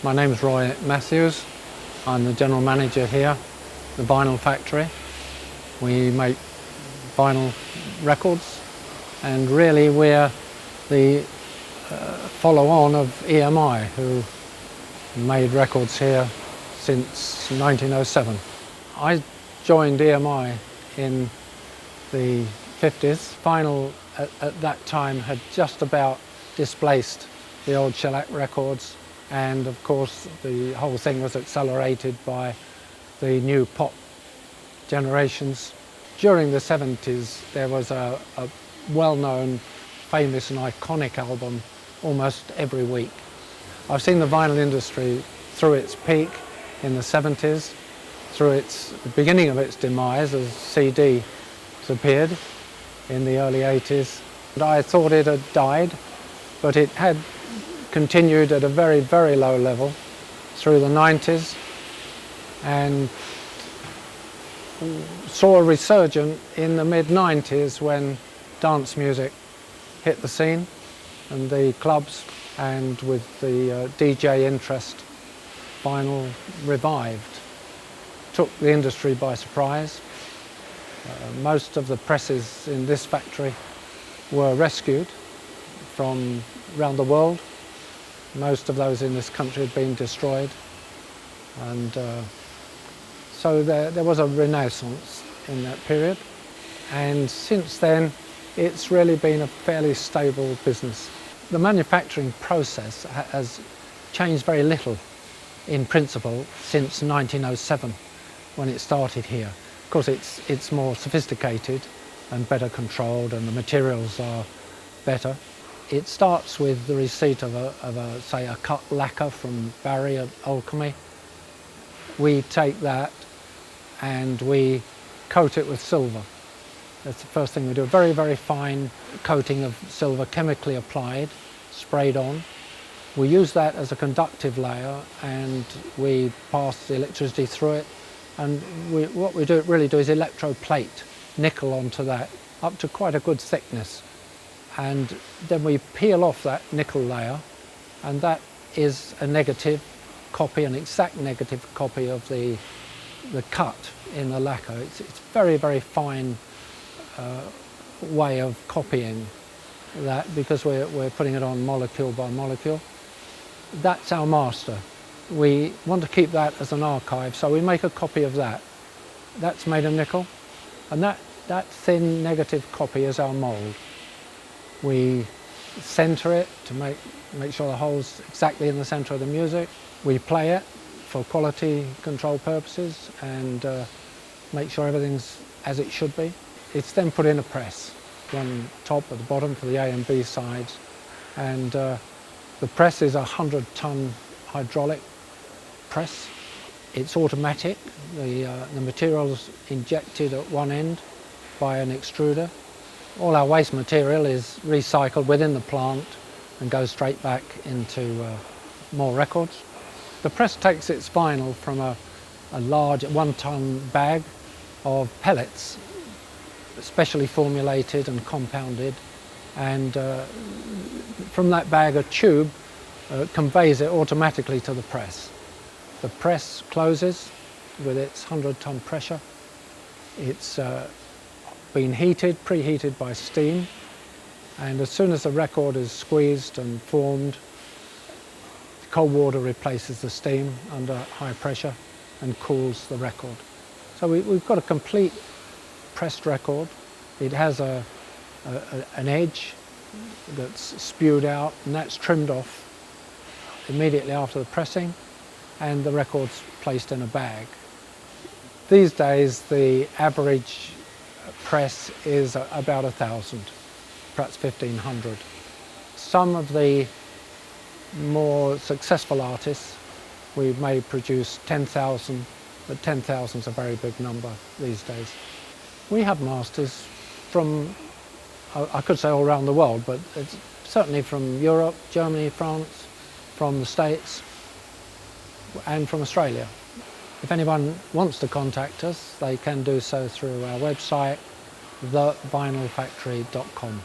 My name is Roy Matthews. I'm the general manager here, the Vinyl Factory. We make vinyl records, and really we're the follow-on of EMI, who made records here since 1907. I joined EMI in the 50s. Vinyl at that time had just about displaced the old shellac records, and of course the whole thing was accelerated by the new pop generations. During the 70s there was a well-known, famous and iconic album almost every week. I've seen the vinyl industry through its peak in the 70s, through the beginning of its demise as CD appeared in the early 80s. And I thought it had died, but it had continued at a very, very low level through the 90s and saw a resurgence in the mid-90s when dance music hit the scene and the clubs, and with the DJ interest, vinyl revived. Took the industry by surprise. Most of the presses in this factory were rescued from around the world. Most of those in this country had been destroyed, and so there was a renaissance in that period, and since then it's really been a fairly stable business. The manufacturing process has changed very little in principle since 1907 when it started here. Of course it's more sophisticated and better controlled, and the materials are better. It starts with the receipt of say a cut lacquer from Barry at Alchemy. We take that and we coat it with silver. That's the first thing we do. A very, very fine coating of silver, chemically applied, sprayed on. We use that as a conductive layer, and we pass the electricity through it. And what we really do is electroplate nickel onto that up to quite a good thickness. And then we peel off that nickel layer, and that is a negative copy, an exact negative copy of the cut in the lacquer. It's very, very fine way of copying that, because we're putting it on molecule by molecule. That's our master. We want to keep that as an archive, so we make a copy of that. That's made of nickel, and that thin negative copy is our mould. We centre it to make sure the hole's exactly in the centre of the music. We play it for quality control purposes and make sure everything's as it should be. It's then put in a press, one top at the bottom for the A and B sides, and the press is a 100-ton hydraulic press. It's automatic. The material's injected at one end by an extruder. All our waste material is recycled within the plant and goes straight back into more records. The press takes its vinyl from a large 1-ton bag of pellets, specially formulated and compounded, and from that bag a tube conveys it automatically to the press. The press closes with its 100-ton pressure. It's been preheated by steam, and as soon as the record is squeezed and formed, cold water replaces the steam under high pressure and cools the record. So we've got a complete pressed record. It has an edge that's spewed out, and that's trimmed off immediately after the pressing, and the record's placed in a bag. These days the average press is about 1,000, perhaps 1,500. Some of the more successful artists, we may produce 10,000, but 10,000 is a very big number these days. We have masters from, I could say all around the world, but it's certainly from Europe, Germany, France, from the States, and from Australia. If anyone wants to contact us, they can do so through our website, thevinylfactory.com.